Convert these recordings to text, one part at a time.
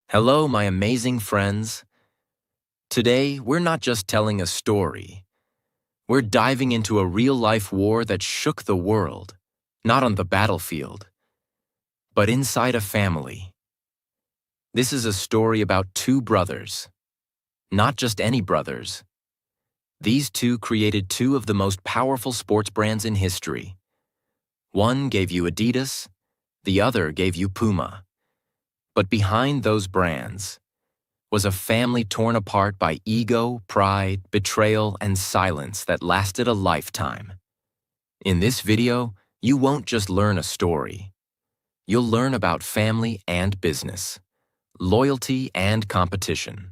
Hello, my amazing friends. Today, we're not just telling a story. We're diving into a real-life war that shook the world, not on the battlefield, but inside a family. This is a story about two brothers, not just any brothers. These two created two of the most powerful sports brands in history. One gave you Adidas, the other gave you Puma. But behind those brands was a family torn apart by ego, pride, betrayal, and silence that lasted a lifetime. In this video, you won't just learn a story. You'll learn about family and business, loyalty and competition,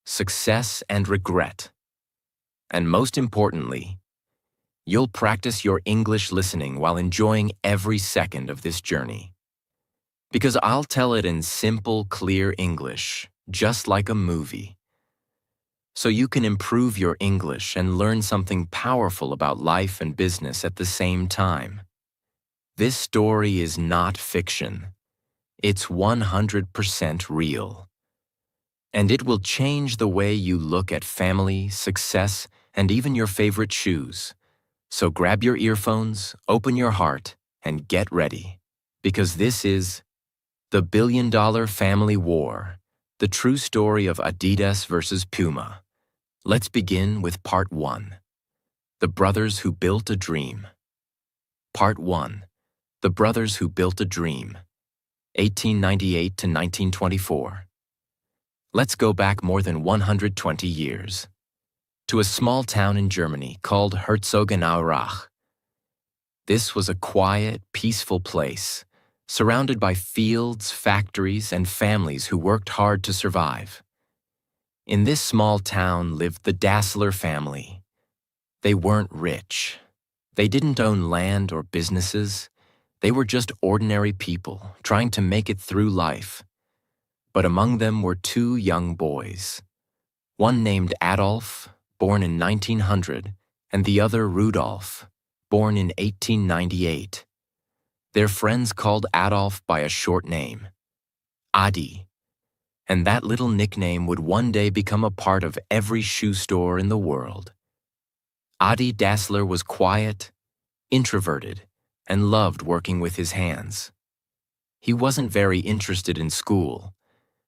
success and regret. And most importantly, you'll practice your English listening while enjoying every second of this journey. Because I'll tell it in simple, clear English, just like a movie. So you can improve your English and learn something powerful about life and business at the same time. This story is not fiction. It's 100% real. And it will change the way you look at family, success, and even your favorite shoes. So grab your earphones, open your heart, and get ready. Because this is the Billion-Dollar Family War. The true story of Adidas versus Puma. Let's begin with Part 1. The Brothers Who Built a Dream. Part 1. The Brothers Who Built a Dream. 1898 to 1924. Let's go back more than 120 years. To a small town in Germany called Herzogenaurach. This was a quiet, peaceful place, surrounded by fields, factories, and families who worked hard to survive. In this small town lived the Dassler family. They weren't rich. They didn't own land or businesses. They were just ordinary people trying to make it through life. But among them were two young boys. One named Adolf, born in 1900, and the other Rudolf, born in 1898. Their friends called Adolf by a short name, Adi, and that little nickname would one day become a part of every shoe store in the world. Adi Dassler was quiet, introverted, and loved working with his hands. He wasn't very interested in school,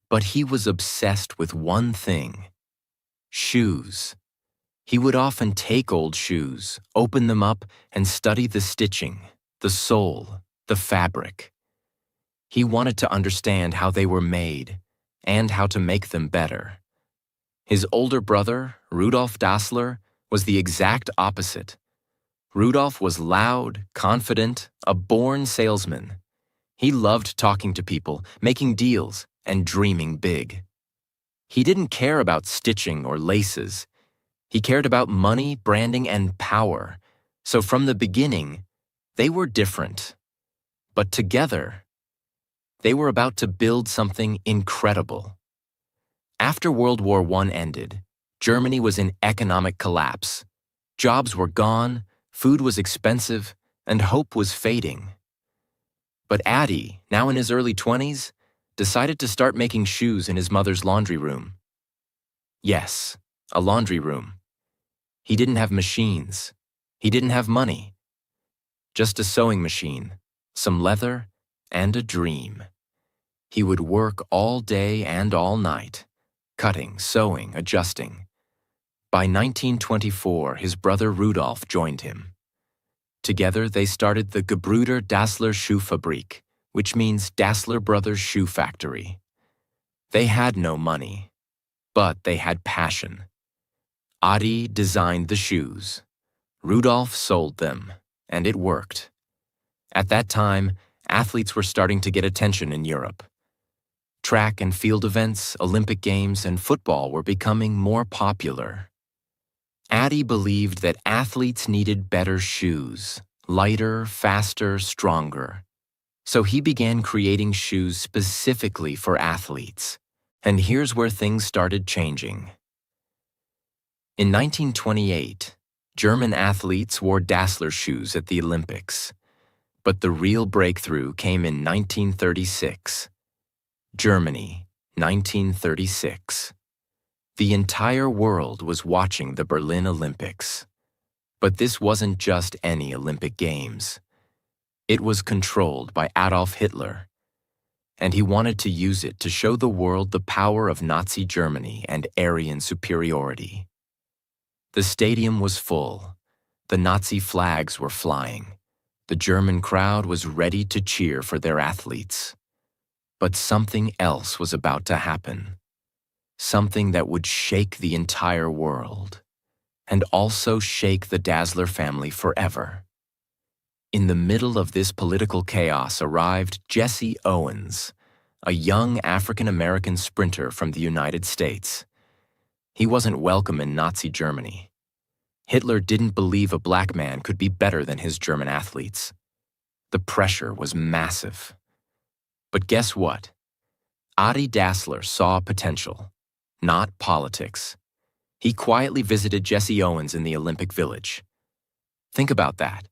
but he was obsessed with one thing: shoes. He would often take old shoes, open them up, and study the stitching, the sole, the fabric. He wanted to understand how they were made and how to make them better. His older brother, Rudolf Dassler, was the exact opposite. Rudolf was loud, confident, a born salesman. He loved talking to people, making deals, and dreaming big. He didn't care about stitching or laces. He cared about money, branding, and power. So from the beginning, they were different. But together, they were about to build something incredible. After World War I ended, Germany was in economic collapse. Jobs were gone, food was expensive, and hope was fading. But Adi, now in his early 20s, decided to start making shoes in his mother's laundry room. Yes, a laundry room. He didn't have machines. He didn't have money. Just a sewing machine, some leather, and a dream. He would work all day and all night, cutting, sewing, adjusting. By 1924, his brother Rudolf joined him. Together, they started the Gebrüder Dassler Schuhfabrik, which means Dassler Brothers Shoe Factory. They had no money, but they had passion. Adi designed the shoes. Rudolf sold them, and it worked. At that time, athletes were starting to get attention in Europe. Track and field events, Olympic Games, and football were becoming more popular. Adi believed that athletes needed better shoes, lighter, faster, stronger. So he began creating shoes specifically for athletes. And here's where things started changing. In 1928, German athletes wore Dassler shoes at the Olympics. But the real breakthrough came in 1936. Germany, 1936. The entire world was watching the Berlin Olympics. But this wasn't just any Olympic Games. It was controlled by Adolf Hitler, and he wanted to use it to show the world the power of Nazi Germany and Aryan superiority. The stadium was full. The Nazi flags were flying. The German crowd was ready to cheer for their athletes. But something else was about to happen. Something that would shake the entire world, and also shake the Dassler family forever. In the middle of this political chaos arrived Jesse Owens, a young African-American sprinter from the United States. He wasn't welcome in Nazi Germany. Hitler didn't believe a black man could be better than his German athletes. The pressure was massive. But guess what? Adi Dassler saw potential, not politics. He quietly visited Jesse Owens in the Olympic Village. Think about that.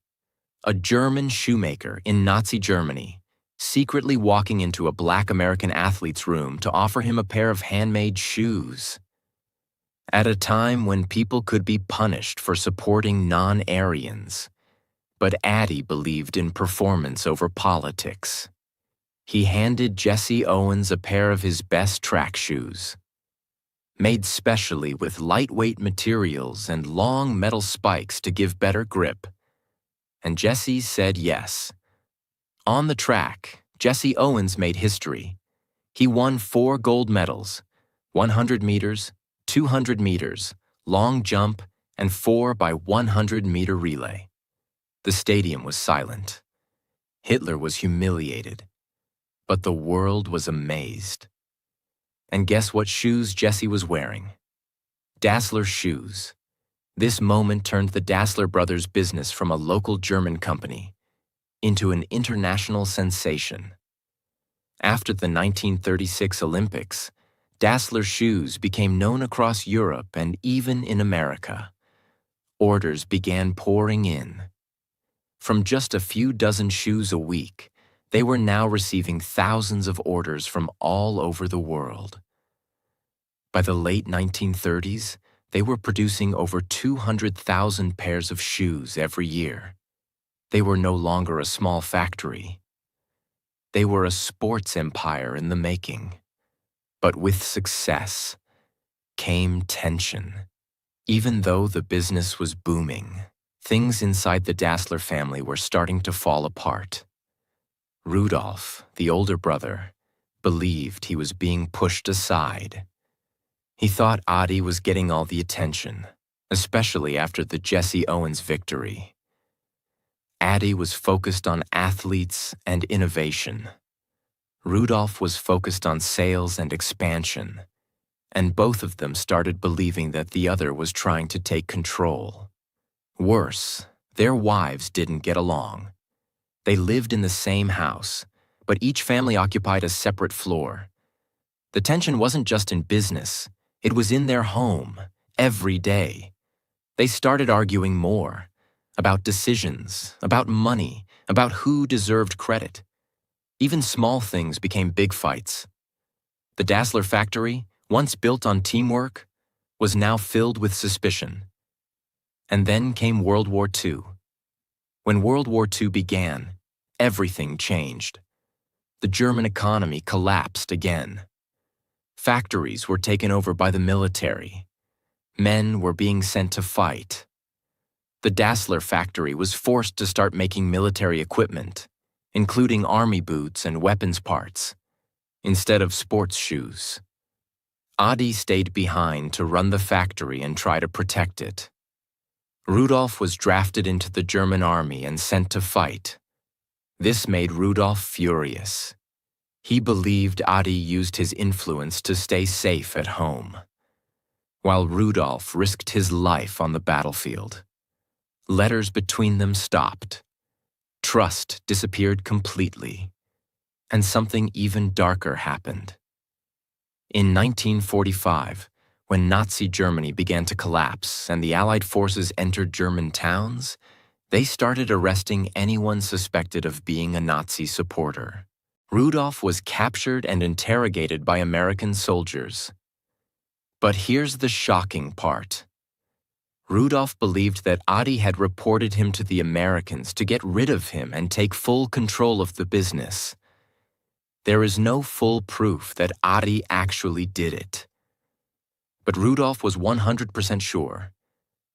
A German shoemaker in Nazi Germany, secretly walking into a black American athlete's room to offer him a pair of handmade shoes. At a time when people could be punished for supporting non-Aryans. But Adi believed in performance over politics. He handed Jesse Owens a pair of his best track shoes, made specially with lightweight materials and long metal spikes to give better grip. And Jesse said yes. On the track, Jesse Owens made history. He won 4 gold medals, 100 meters, 200 meters, long jump, and 4x100-meter relay. The stadium was silent. Hitler was humiliated. But the world was amazed. And guess what shoes Jesse was wearing? Dassler shoes. This moment turned the Dassler brothers' business from a local German company into an international sensation. After the 1936 Olympics, Dassler shoes became known across Europe and even in America. Orders began pouring in. From just a few dozen shoes a week, they were now receiving thousands of orders from all over the world. By the late 1930s, they were producing over 200,000 pairs of shoes every year. They were no longer a small factory. They were a sports empire in the making. But with success came tension. Even though the business was booming, things inside the Dassler family were starting to fall apart. Rudolf, the older brother, believed he was being pushed aside. He thought Adi was getting all the attention, especially after the Jesse Owens victory. Adi was focused on athletes and innovation. Rudolf was focused on sales and expansion, and both of them started believing that the other was trying to take control. Worse, their wives didn't get along. They lived in the same house, but each family occupied a separate floor. The tension wasn't just in business, it was in their home, every day. They started arguing more, about decisions, about money, about who deserved credit. Even small things became big fights. The Dassler factory, once built on teamwork, was now filled with suspicion. And then came World War II. When World War II began, everything changed. The German economy collapsed again. Factories were taken over by the military. Men were being sent to fight. The Dassler factory was forced to start making military equipment, including army boots and weapons parts, instead of sports shoes. Adi stayed behind to run the factory and try to protect it. Rudolf was drafted into the German army and sent to fight. This made Rudolf furious. He believed Adi used his influence to stay safe at home, while Rudolf risked his life on the battlefield. Letters between them stopped. Trust disappeared completely, and something even darker happened. In 1945, when Nazi Germany began to collapse and the Allied forces entered German towns, they started arresting anyone suspected of being a Nazi supporter. Rudolph was captured and interrogated by American soldiers. But here's the shocking part. Rudolph believed that Adi had reported him to the Americans to get rid of him and take full control of the business. There is no full proof that Adi actually did it. But Rudolph was 100% sure,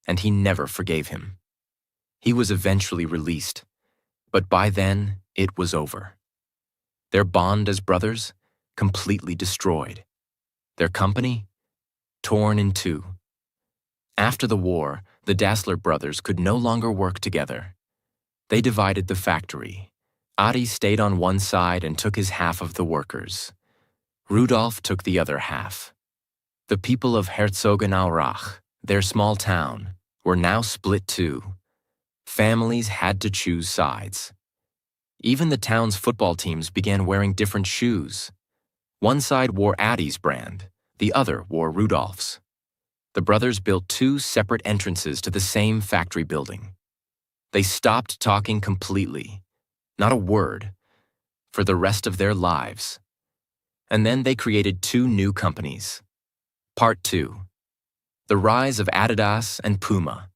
and he never forgave him. He was eventually released, but by then it was over. Their bond as brothers completely destroyed. Their company torn in two. After the war, the Dassler brothers could no longer work together. They divided the factory. Adi stayed on one side and took his half of the workers. Rudolph took the other half. The people of Herzogenaurach, their small town, were now split too. Families had to choose sides. Even the town's football teams began wearing different shoes. One side wore Adi's brand, the other wore Rudolph's. The brothers built two separate entrances to the same factory building. They stopped talking completely, not a word, for the rest of their lives. And then they created two new companies. Part 2. The Rise of Adidas and Puma.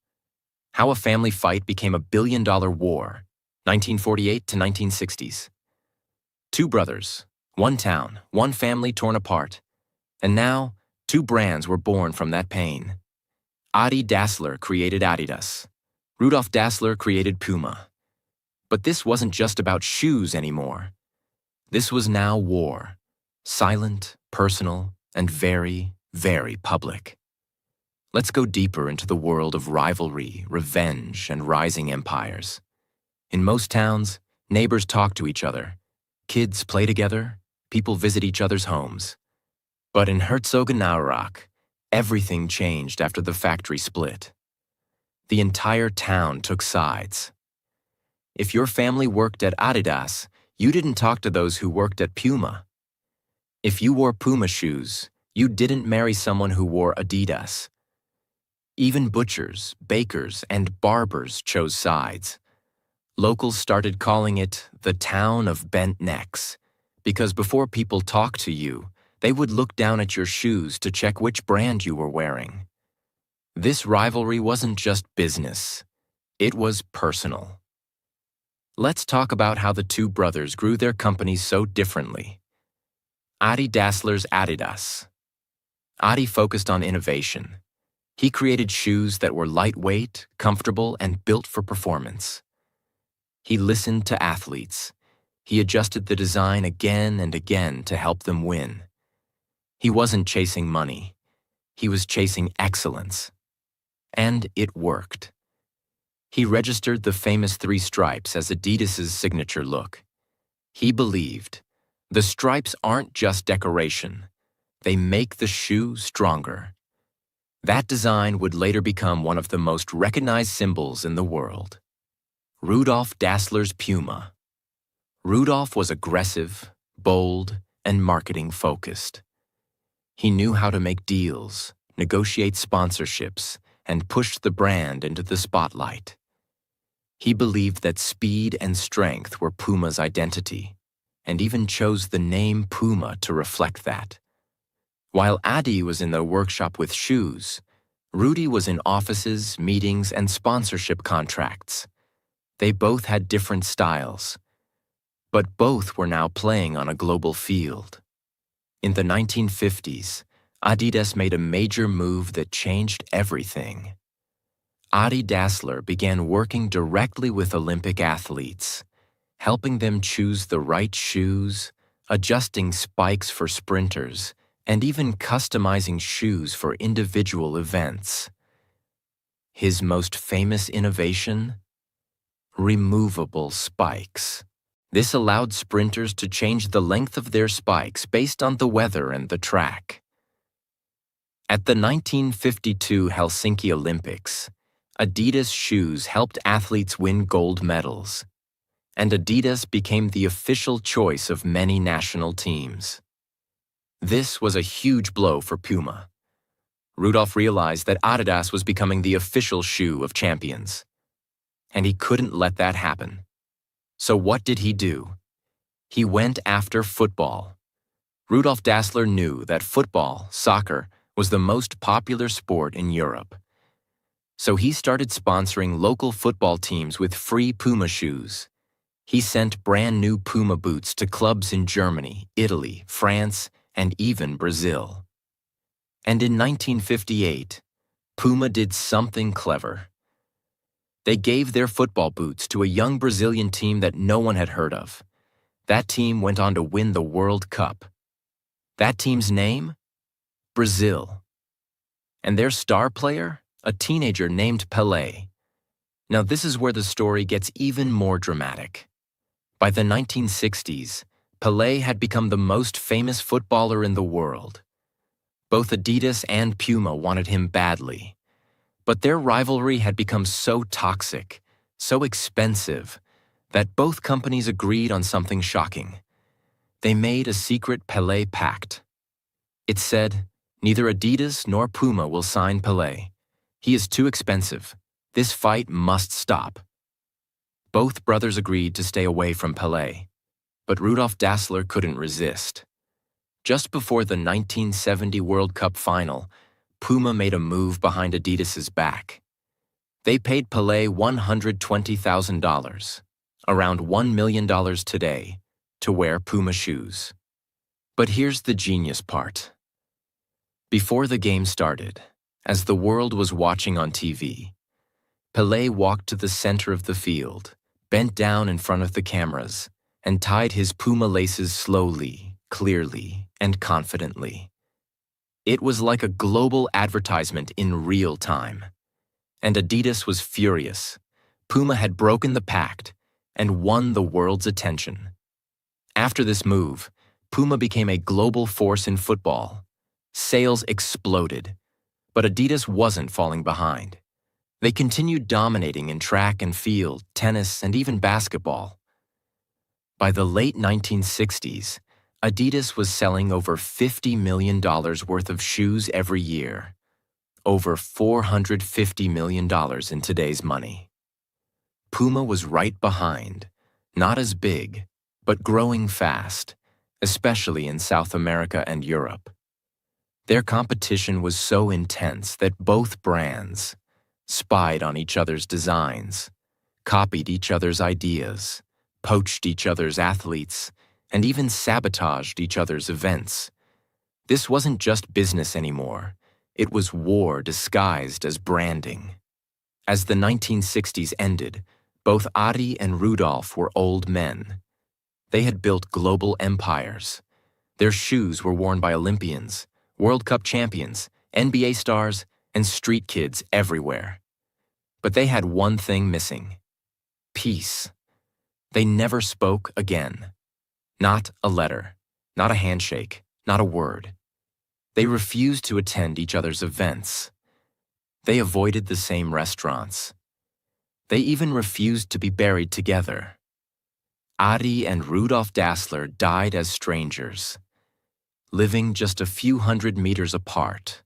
How a family fight became a billion-dollar war, 1948 to 1960s. Two brothers, one town, one family torn apart. And now, two brands were born from that pain. Adi Dassler created Adidas. Rudolph Dassler created Puma. But this wasn't just about shoes anymore. This was now war. Silent, personal, and very, very public. Let's go deeper into the world of rivalry, revenge, and rising empires. In most towns, neighbors talk to each other. Kids play together. People visit each other's homes. But in Herzogenaurach, everything changed after the factory split. The entire town took sides. If your family worked at Adidas, you didn't talk to those who worked at Puma. If you wore Puma shoes, you didn't marry someone who wore Adidas. Even butchers, bakers, and barbers chose sides. Locals started calling it the town of bent necks, because before people talked to you, they would look down at your shoes to check which brand you were wearing. This rivalry wasn't just business, it was personal. Let's talk about how the two brothers grew their companies so differently. Adi Dassler's Adidas. Adi focused on innovation. He created shoes that were lightweight, comfortable, and built for performance. He listened to athletes. He adjusted the design again and again to help them win. He wasn't chasing money. He was chasing excellence. And it worked. He registered the famous 3 stripes as Adidas's signature look. He believed, the stripes aren't just decoration. They make the shoe stronger. That design would later become one of the most recognized symbols in the world. Rudolph Dassler's Puma. Rudolph was aggressive, bold, and marketing-focused. He knew how to make deals, negotiate sponsorships, and push the brand into the spotlight. He believed that speed and strength were Puma's identity, and even chose the name Puma to reflect that. While Adi was in the workshop with shoes, Rudy was in offices, meetings, and sponsorship contracts. They both had different styles, but both were now playing on a global field. In the 1950s, Adidas made a major move that changed everything. Adi Dassler began working directly with Olympic athletes, helping them choose the right shoes, adjusting spikes for sprinters, and even customizing shoes for individual events. His most famous innovation? Removable spikes. This allowed sprinters to change the length of their spikes based on the weather and the track. At the 1952 Helsinki Olympics, Adidas shoes helped athletes win gold medals, and Adidas became the official choice of many national teams. This was a huge blow for Puma. Rudolph realized that Adidas was becoming the official shoe of champions, and he couldn't let that happen. So what did he do? He went after football. Rudolf Dassler knew that football, soccer, was the most popular sport in Europe. So he started sponsoring local football teams with free Puma shoes. He sent brand new Puma boots to clubs in Germany, Italy, France, and even Brazil. And in 1958, Puma did something clever. They gave their football boots to a young Brazilian team that no one had heard of. That team went on to win the World Cup. That team's name? Brazil. And their star player? A teenager named Pelé. Now this is where the story gets even more dramatic. By the 1960s, Pelé had become the most famous footballer in the world. Both Adidas and Puma wanted him badly. But their rivalry had become so toxic, so expensive, that both companies agreed on something shocking. They made a secret Pelé pact. It said, neither Adidas nor Puma will sign Pelé. He is too expensive. This fight must stop. Both brothers agreed to stay away from Pelé, but Rudolf Dassler couldn't resist. Just before the 1970 World Cup final, Puma made a move behind Adidas's back. They paid Pelé $120,000, around $1 million today, to wear Puma shoes. But here's the genius part. Before the game started, as the world was watching on TV, Pelé walked to the center of the field, bent down in front of the cameras, and tied his Puma laces slowly, clearly, and confidently. It was like a global advertisement in real time. And Adidas was furious. Puma had broken the pact and won the world's attention. After this move, Puma became a global force in football. Sales exploded, but Adidas wasn't falling behind. They continued dominating in track and field, tennis, and even basketball. By the late 1960s, Adidas was selling over $50 million worth of shoes every year, over $450 million in today's money. Puma was right behind, not as big, but growing fast, especially in South America and Europe. Their competition was so intense that both brands spied on each other's designs, copied each other's ideas, poached each other's athletes, and even sabotaged each other's events. This wasn't just business anymore. It was war disguised as branding. As the 1960s ended, both Adi and Rudolf were old men. They had built global empires. Their shoes were worn by Olympians, World Cup champions, NBA stars, and street kids everywhere. But they had one thing missing: peace. They never spoke again. Not a letter, not a handshake, not a word. They refused to attend each other's events. They avoided the same restaurants. They even refused to be buried together. Adi and Rudolf Dassler died as strangers, living just a few hundred meters apart.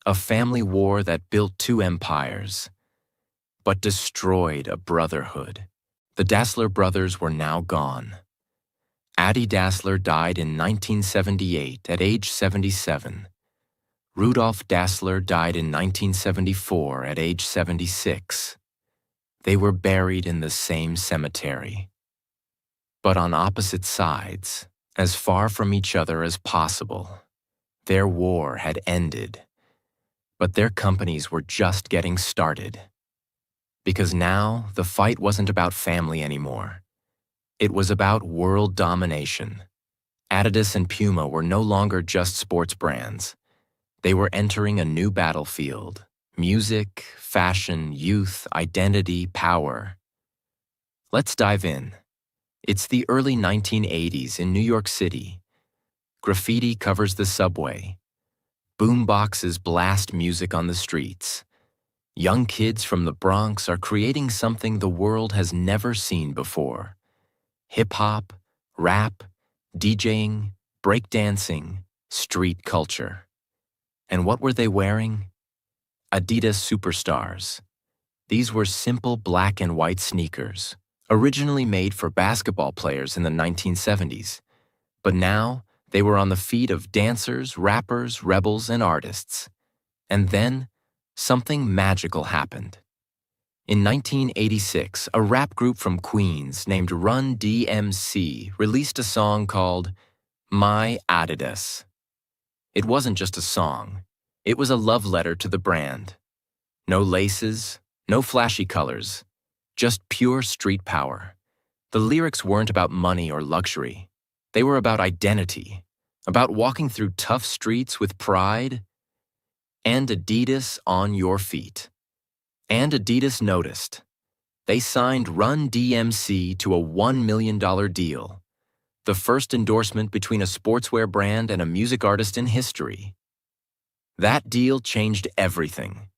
A family war that built two empires, but destroyed a brotherhood. The Dassler brothers were now gone. Adi Dassler died in 1978 at age 77. Rudolf Dassler died in 1974 at age 76. They were buried in the same cemetery, but on opposite sides, as far from each other as possible. Their war had ended, but their companies were just getting started. Because now, the fight wasn't about family anymore. It was about world domination. Adidas and Puma were no longer just sports brands. They were entering a new battlefield: music, fashion, youth, identity, power. Let's dive in. It's the early 1980s in New York City. Graffiti covers the subway. Boomboxes blast music on the streets. Young kids from the Bronx are creating something the world has never seen before: hip-hop, rap, DJing, breakdancing, street culture. And what were they wearing? Adidas Superstars. These were simple black and white sneakers, originally made for basketball players in the 1970s, but now they were on the feet of dancers, rappers, rebels, and artists. And then, something magical happened. In 1986, a rap group from Queens named Run DMC released a song called My Adidas. It wasn't just a song. It was a love letter to the brand. No laces, no flashy colors, just pure street power. The lyrics weren't about money or luxury. They were about identity, about walking through tough streets with pride. And Adidas on your feet. And Adidas noticed. They signed Run DMC to a $1 million deal, the first endorsement between a sportswear brand and a music artist in history. That deal changed everything.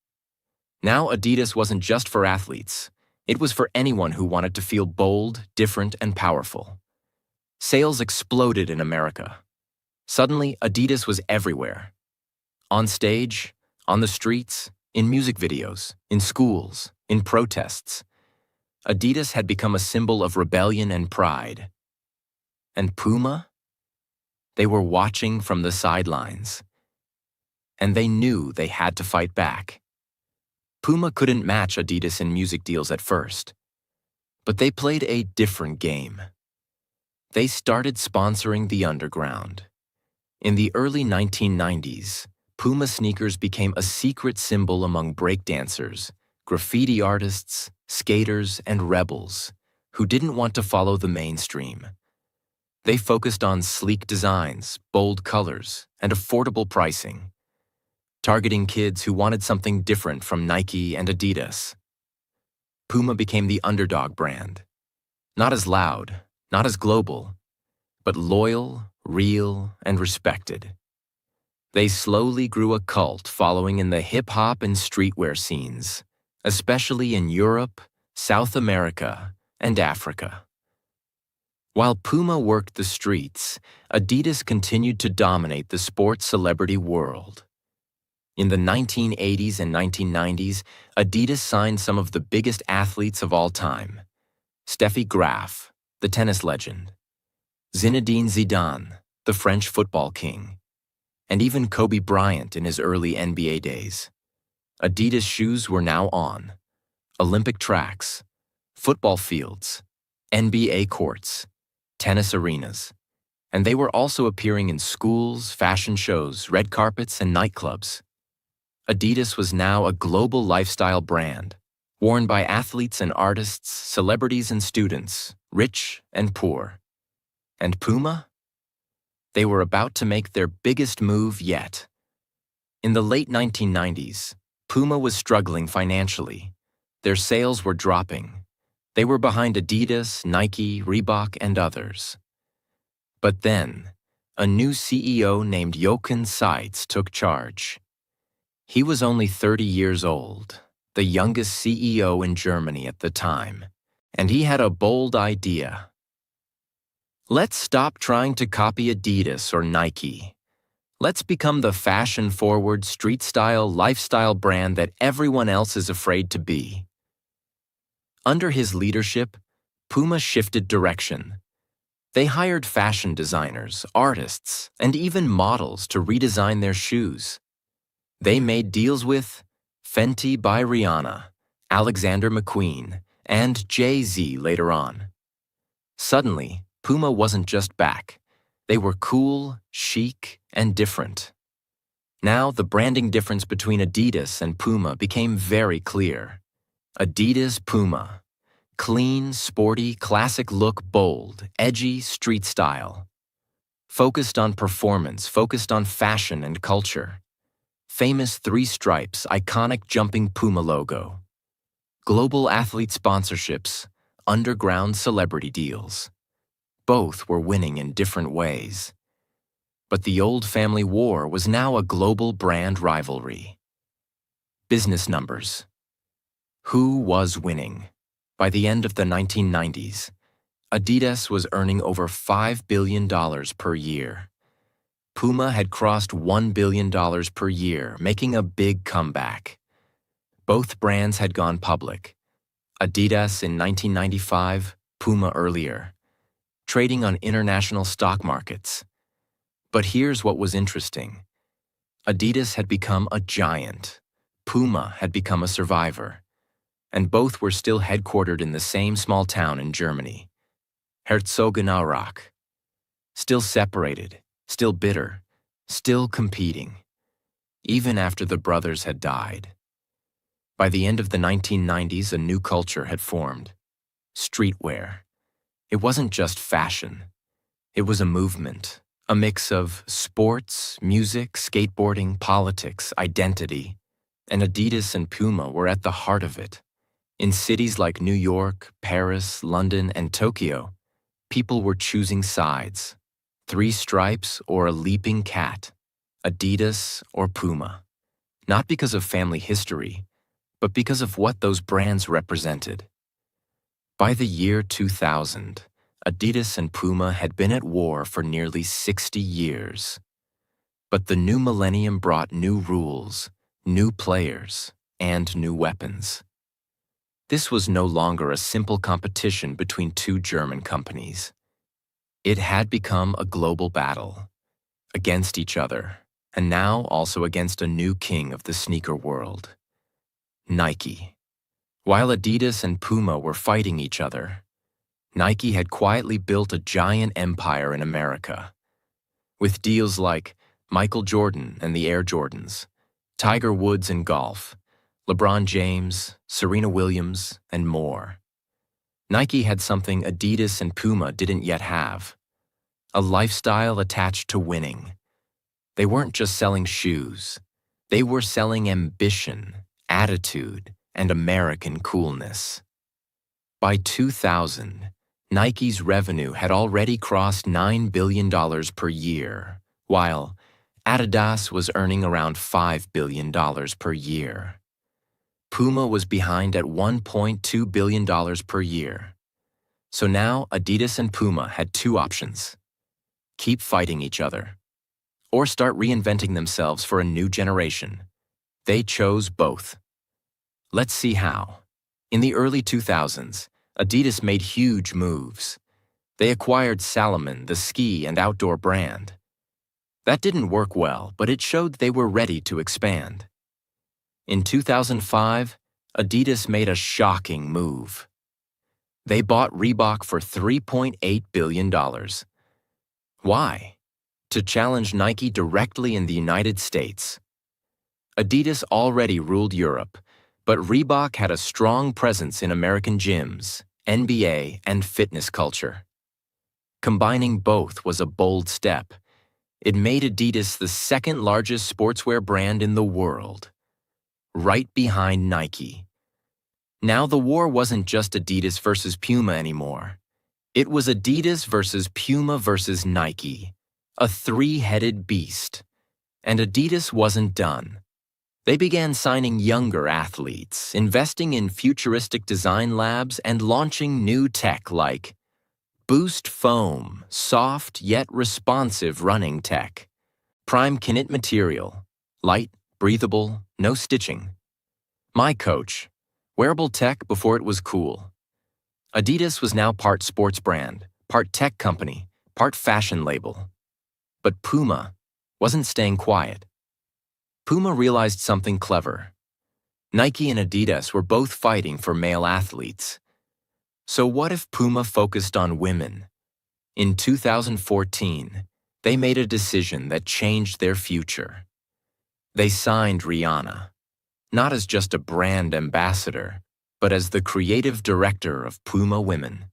Now Adidas wasn't just for athletes. It was for anyone who wanted to feel bold, different, and powerful. Sales exploded in America. Suddenly, Adidas was everywhere. On stage, on the streets, in music videos, in schools, in protests. Adidas had become a symbol of rebellion and pride. And Puma? They were watching from the sidelines. And they knew they had to fight back. Puma couldn't match Adidas in music deals at first. But they played a different game. They started sponsoring the underground. In the early 1990s, Puma sneakers became a secret symbol among breakdancers, graffiti artists, skaters, and rebels who didn't want to follow the mainstream. They focused on sleek designs, bold colors, and affordable pricing, targeting kids who wanted something different from Nike and Adidas. Puma became the underdog brand, not as loud, not as global, but loyal, real, and respected. They slowly grew a cult following in the hip-hop and streetwear scenes, especially in Europe, South America, and Africa. While Puma worked the streets, Adidas continued to dominate the sports celebrity world. In the 1980s and 1990s, Adidas signed some of the biggest athletes of all time. Steffi Graf, the tennis legend. Zinedine Zidane, the French football king. And even Kobe Bryant in his early NBA days. Adidas shoes were now on Olympic tracks, football fields, NBA courts, tennis arenas, and they were also appearing in schools, fashion shows, red carpets, and nightclubs. Adidas was now a global lifestyle brand, worn by athletes and artists, celebrities and students, rich and poor. And Puma? They were about to make their biggest move yet. In the late 1990s, Puma was struggling financially. Their sales were dropping. They were behind Adidas, Nike, Reebok, and others. But then, a new CEO named Jochen Seitz took charge. He was only 30 years old, the youngest CEO in Germany at the time, and he had a bold idea. Let's stop trying to copy Adidas or Nike. Let's become the fashion-forward, street-style, lifestyle brand that everyone else is afraid to be. Under his leadership, Puma shifted direction. They hired fashion designers, artists, and even models to redesign their shoes. They made deals with Fenty by Rihanna, Alexander McQueen, and Jay-Z later on. Suddenly, Puma wasn't just back. They were cool, chic, and different. Now, the branding difference between Adidas and Puma became very clear. Adidas Puma. Clean, sporty, classic look, bold, edgy, street style. Focused on performance, focused on fashion and culture. Famous three stripes, iconic jumping Puma logo. Global athlete sponsorships, underground celebrity deals. Both were winning in different ways. But the old family war was now a global brand rivalry. Business numbers. Who was winning? By the end of the 1990s, Adidas was earning over $5 billion per year. Puma had crossed $1 billion per year, making a big comeback. Both brands had gone public. Adidas in 1995, Puma earlier, trading on international stock markets. But here's what was interesting. Adidas had become a giant. Puma had become a survivor. And both were still headquartered in the same small town in Germany, Herzogenaurach. Still separated, still bitter, still competing, even after the brothers had died. By the end of the 1990s, a new culture had formed. Streetwear. It wasn't just fashion. It was a movement, a mix of sports, music, skateboarding, politics, identity, and Adidas and Puma were at the heart of it. In cities like New York, Paris, London, and Tokyo, people were choosing sides. 3 stripes or a leaping cat, Adidas or Puma. Not because of family history, but because of what those brands represented. By the year 2000, Adidas and Puma had been at war for nearly 60 years. But the new millennium brought new rules, new players, and new weapons. This was no longer a simple competition between 2 German companies. It had become a global battle, against each other, and now also against a new king of the sneaker world, Nike. While Adidas and Puma were fighting each other, Nike had quietly built a giant empire in America. With deals like Michael Jordan and the Air Jordans, Tiger Woods in golf, LeBron James, Serena Williams, and more. Nike had something Adidas and Puma didn't yet have: a lifestyle attached to winning. They weren't just selling shoes. They were selling ambition, attitude, and American coolness. By 2000, Nike's revenue had already crossed $9 billion per year, while Adidas was earning around $5 billion per year. Puma was behind at $1.2 billion per year. So now Adidas and Puma had 2 options: keep fighting each other, or start reinventing themselves for a new generation. They chose both. Let's see how. In the early 2000s, Adidas made huge moves. They acquired Salomon, the ski and outdoor brand. That didn't work well, but it showed they were ready to expand. In 2005, Adidas made a shocking move. They bought Reebok for $3.8 billion. Why? To challenge Nike directly in the United States. Adidas already ruled Europe, but Reebok had a strong presence in American gyms, NBA, and fitness culture. Combining both was a bold step. It made Adidas the second largest sportswear brand in the world, right behind Nike. Now the war wasn't just Adidas versus Puma anymore. It was Adidas versus Puma versus Nike, a 3-headed beast. And Adidas wasn't done. They began signing younger athletes, investing in futuristic design labs, and launching new tech like Boost Foam, soft yet responsive running tech; Prime Knit material, light, breathable, no stitching; My Coach, wearable tech before it was cool. Adidas was now part sports brand, part tech company, part fashion label. But Puma wasn't staying quiet. Puma realized something clever. Nike and Adidas were both fighting for male athletes. So what if Puma focused on women? In 2014, they made a decision that changed their future. They signed Rihanna, not as just a brand ambassador, but as the creative director of Puma Women.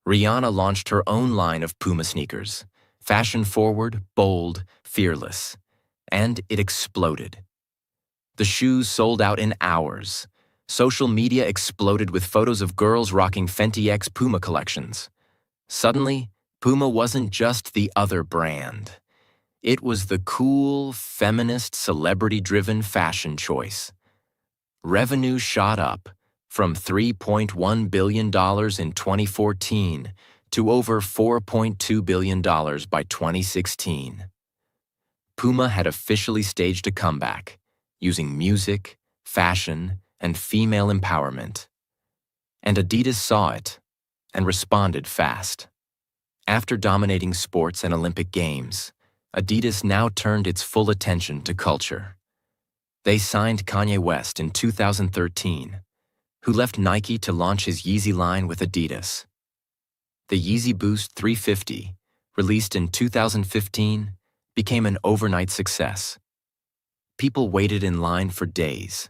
Rihanna launched her own line of Puma sneakers, fashion-forward, bold, fearless, and it exploded. The shoes sold out in hours. Social media exploded with photos of girls rocking Fenty X Puma collections. Suddenly, Puma wasn't just the other brand. It was the cool, feminist, celebrity-driven fashion choice. Revenue shot up from $3.1 billion in 2014 to over $4.2 billion by 2016. Puma had officially staged a comeback, using music, fashion, and female empowerment. And Adidas saw it. and responded fast. After dominating sports and Olympic Games, Adidas now turned its full attention to culture. They signed Kanye West in 2013, who left Nike to launch his Yeezy line with Adidas. The Yeezy Boost 350, released in 2015, became an overnight success. People waited in line for days.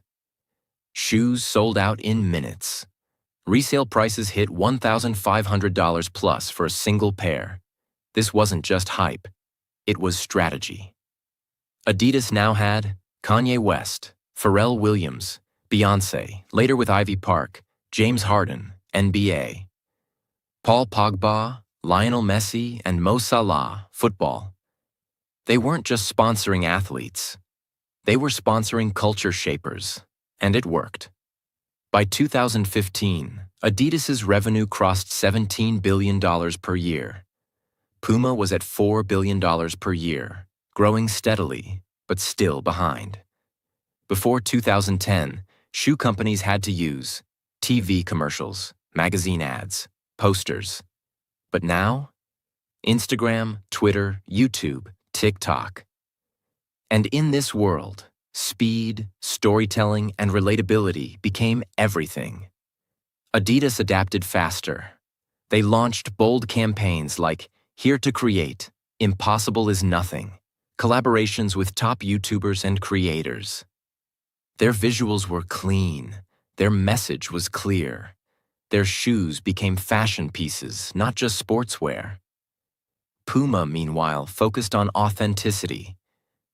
Shoes sold out in minutes. Resale prices hit $1,500 plus for a single pair. This wasn't just hype, it was strategy. Adidas now had Kanye West, Pharrell Williams, Beyoncé, later with Ivy Park, James Harden, NBA, Paul Pogba, Lionel Messi, and Mo Salah, football. They weren't just sponsoring athletes. They were sponsoring culture shapers, and it worked. By 2015, Adidas's revenue crossed $17 billion per year. Puma was at $4 billion per year, growing steadily, but still behind. Before 2010, shoe companies had to use TV commercials, magazine ads, posters. But now, Instagram, Twitter, YouTube, TikTok. And in this world, speed, storytelling, and relatability became everything. Adidas adapted faster. They launched bold campaigns like Here to Create, Impossible is Nothing, collaborations with top YouTubers and creators. Their visuals were clean. Their message was clear. Their shoes became fashion pieces, not just sportswear. Puma, meanwhile, focused on authenticity,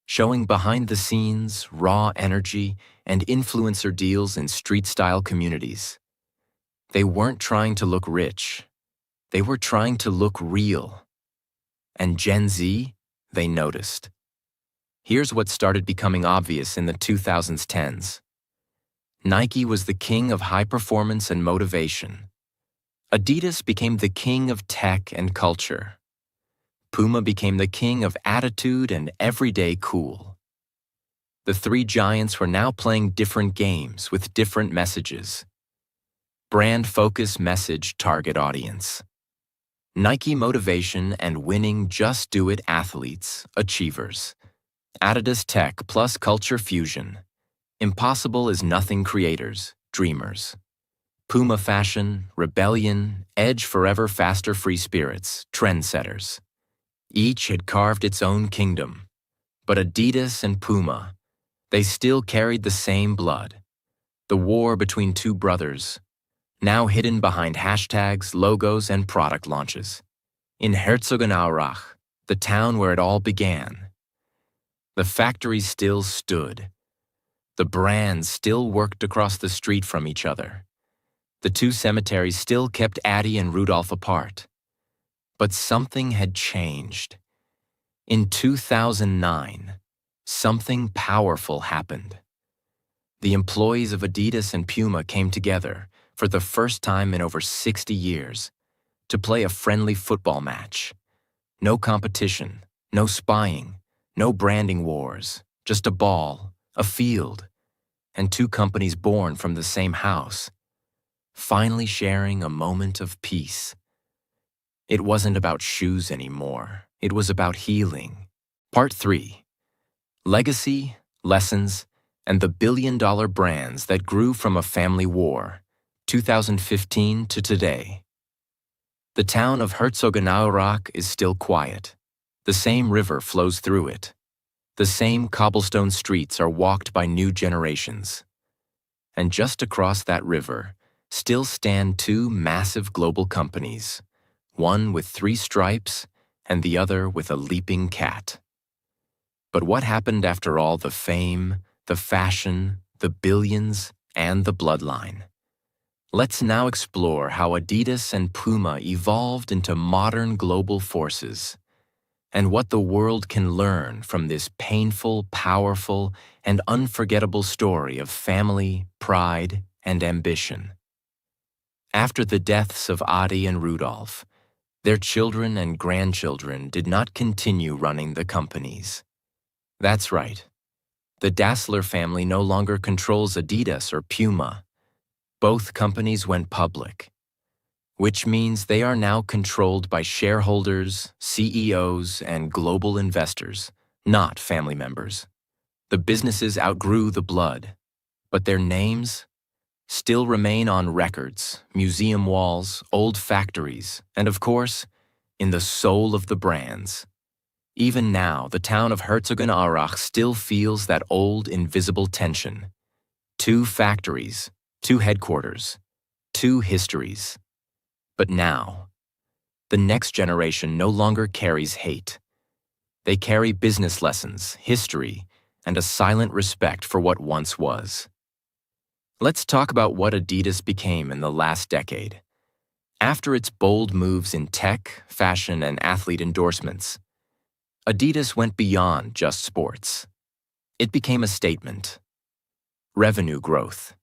showing behind-the-scenes, raw energy, and influencer deals in street-style communities. They weren't trying to look rich. They were trying to look real. And Gen Z, they noticed. Here's what started becoming obvious in the 2010s. Nike was the king of high performance and motivation. Adidas became the king of tech and culture. Puma became the king of attitude and everyday cool. The three giants were now playing different games with different messages. Brand focus, message, target audience. Nike motivation and winning just do it athletes, achievers. Adidas tech plus culture fusion. Impossible is nothing creators, dreamers. Puma fashion, rebellion, edge forever faster free spirits, trendsetters. Each had carved its own kingdom. But Adidas and Puma, they still carried the same blood. The war between two brothers, now hidden behind hashtags, logos, and product launches. In Herzogenaurach, the town where it all began, the factories still stood. The brands still worked across the street from each other. The two cemeteries still kept Adi and Rudolph apart. But something had changed. In 2009, something powerful happened. The employees of Adidas and Puma came together for the first time in over 60 years to play a friendly football match. No competition, no spying, no branding wars, just a ball, a field, and two companies born from the same house, finally sharing a moment of peace. It wasn't about shoes anymore. It was about healing. Part 3. Legacy, Lessons, and the billion-dollar brands that grew from a family war, 2015 to today. The town of Herzogenaurach is still quiet. The same river flows through it. The same cobblestone streets are walked by new generations. And just across that river still stand two massive global companies, one with 3 stripes and the other with a leaping cat. But what happened after all the fame, the fashion, the billions, and the bloodline? Let's now explore how Adidas and Puma evolved into modern global forces, and what the world can learn from this painful, powerful, and unforgettable story of family, pride, and ambition. After the deaths of Adi and Rudolph, their children and grandchildren did not continue running the companies. That's right. The Dassler family no longer controls Adidas or Puma. Both companies went public. which means they are now controlled by shareholders, CEOs, and global investors, not family members. The businesses outgrew the blood, but their names still remain on records, museum walls, old factories, and of course, in the soul of the brands. Even now, the town of Herzogenaurach still feels that old, invisible tension. 2 factories, 2 headquarters, 2 histories. But now, the next generation no longer carries hate. They carry business lessons, history, and a silent respect for what once was. Let's talk about what Adidas became in the last decade. After its bold moves in tech, fashion, and athlete endorsements, Adidas went beyond just sports. It became a statement. Revenue growth.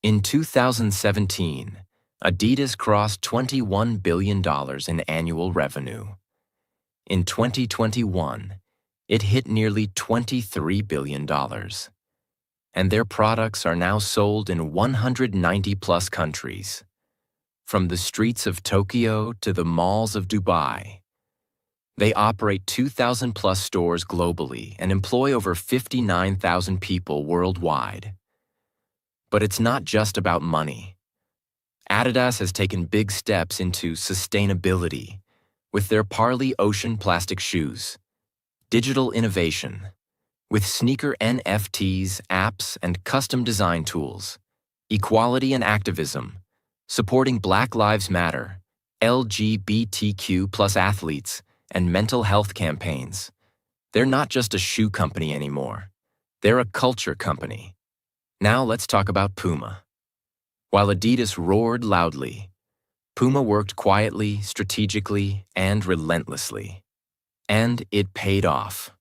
In 2017, Adidas crossed $21 billion in annual revenue. In 2021, it hit nearly $23 billion. And their products are now sold in 190-plus countries. From the streets of Tokyo to the malls of Dubai. They operate 2,000-plus stores globally and employ over 59,000 people worldwide. But it's not just about money. Adidas has taken big steps into sustainability with their Parley Ocean plastic shoes, digital innovation, with sneaker NFTs, apps, and custom design tools, equality and activism, supporting Black Lives Matter, LGBTQ+ athletes, and mental health campaigns. They're not just a shoe company anymore. They're a culture company. Now let's talk about Puma. While Adidas roared loudly, Puma worked quietly, strategically, and relentlessly. And it paid off.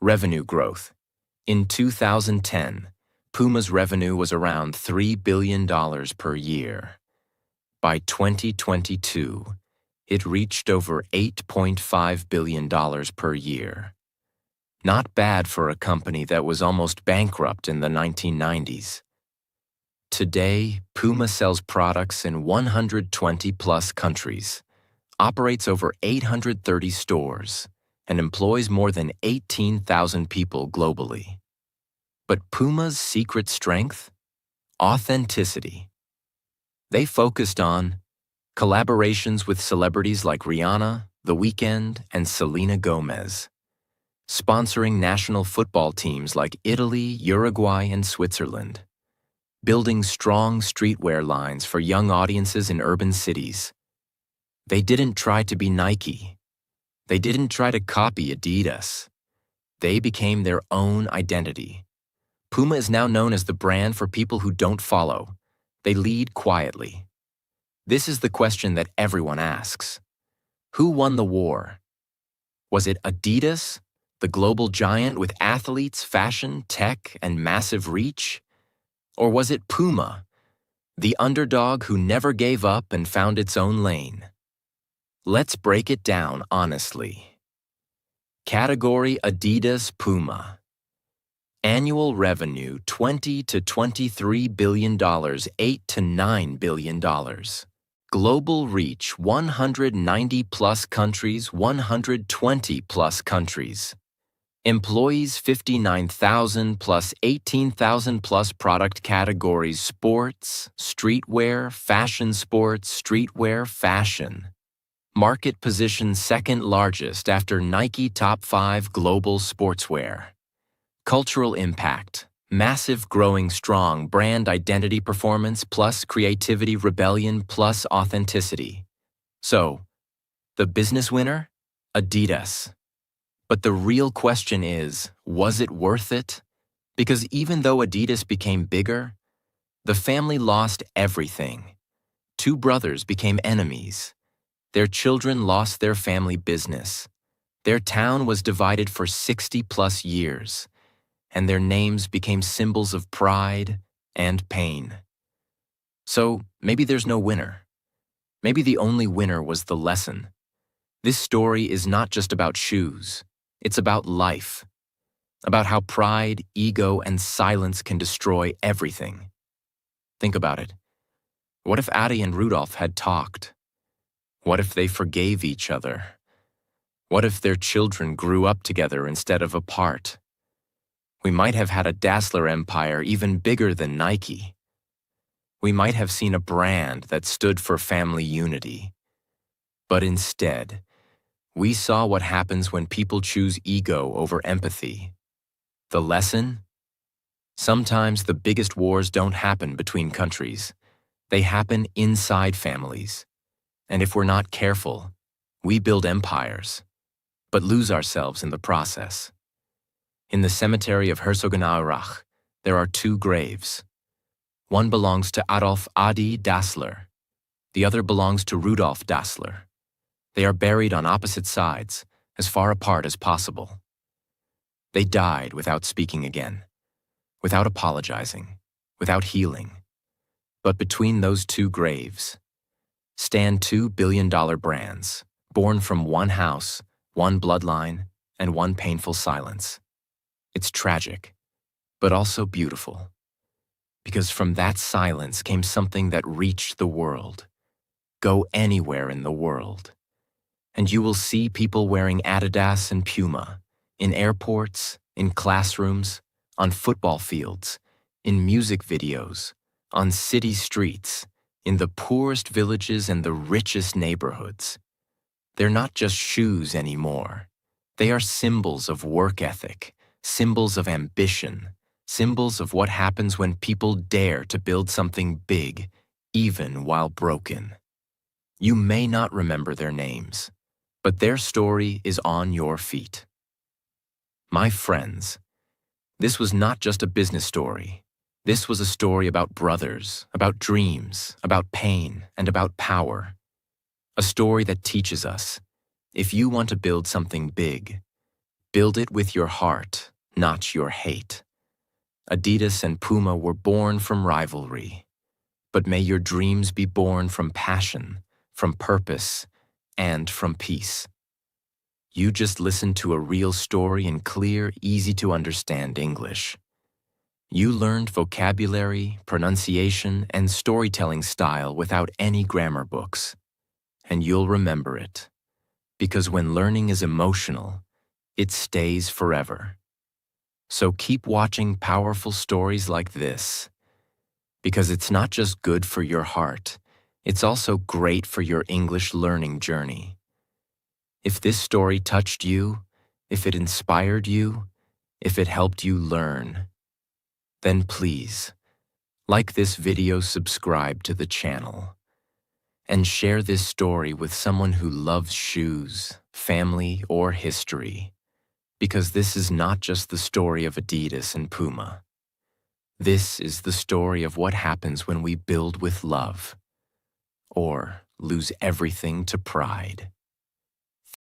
Revenue growth. In 2010, Puma's revenue was around $3 billion per year. By 2022, it reached over $8.5 billion per year. Not bad for a company that was almost bankrupt in the 1990s. Today, Puma sells products in 120-plus countries, operates over 830 stores, and employs more than 18,000 people globally. But Puma's secret strength? Authenticity. They focused on collaborations with celebrities like Rihanna, The Weeknd, and Selena Gomez, sponsoring national football teams like Italy, Uruguay, and Switzerland, building strong streetwear lines for young audiences in urban cities. They didn't try to be Nike. They didn't try to copy Adidas. They became their own identity. Puma is now known as the brand for people who don't follow. They lead quietly. This is the question that everyone asks. Who won the war? Was it Adidas, the global giant with athletes, fashion, tech, and massive reach? Or was it Puma, the underdog who never gave up and found its own lane? Let's break it down honestly. Category Adidas Puma. Annual revenue $20 to $23 billion, $8 to $9 billion. Global reach 190-plus countries, 120-plus countries. Employees 59,000 plus 18,000 plus product categories: sports, streetwear, fashion sports, streetwear, fashion. Market position second largest after Nike, top 5 global sportswear. Cultural impact, massive, growing, strong brand identity, performance plus creativity, rebellion plus authenticity. So, the business winner? Adidas. But the real question is, was it worth it? Because even though Adidas became bigger, the family lost everything. 2 brothers became enemies. Their children lost their family business. Their town was divided for 60-plus years, and their names became symbols of pride and pain. So maybe there's no winner. Maybe the only winner was the lesson. This story is not just about shoes. It's about life, about how pride, ego, and silence can destroy everything. Think about it. What if Adi and Rudolph had talked? What if they forgave each other? What if their children grew up together instead of apart? We might have had a Dassler empire even bigger than Nike. We might have seen a brand that stood for family unity. But instead, we saw what happens when people choose ego over empathy. The lesson? Sometimes the biggest wars don't happen between countries. They happen inside families. And if we're not careful, we build empires, but lose ourselves in the process. In the cemetery of Herzogenaurach, there are two graves. One belongs to Adolf Adi Dassler. The other belongs to Rudolf Dassler. They are buried on opposite sides, as far apart as possible. They died without speaking again, without apologizing, without healing. But between those two graves stand $2 billion brands, born from one house, one bloodline, and one painful silence. It's tragic, but also beautiful. Because from that silence came something that reached the world. Go anywhere in the world, and you will see people wearing Adidas and Puma, in airports, in classrooms, on football fields, in music videos, on city streets, in the poorest villages and the richest neighborhoods. They're not just shoes anymore. They are symbols of work ethic, symbols of ambition, symbols of what happens when people dare to build something big, even while broken. You may not remember their names, but their story is on your feet. My friends, this was not just a business story. This was a story about brothers, about dreams, about pain, and about power. A story that teaches us, if you want to build something big, build it with your heart, not your hate. Adidas and Puma were born from rivalry, but may your dreams be born from passion, from purpose, and from peace. You just listened to a real story in clear, easy-to-understand English. You learned vocabulary, pronunciation, and storytelling style without any grammar books. And you'll remember it. Because when learning is emotional, it stays forever. So keep watching powerful stories like this. Because it's not just good for your heart, it's also great for your English learning journey. If this story touched you, if it inspired you, if it helped you learn, then please, like this video, subscribe to the channel, and share this story with someone who loves shoes, family, or history, because this is not just the story of Adidas and Puma. This is the story of what happens when we build with love, or lose everything to pride.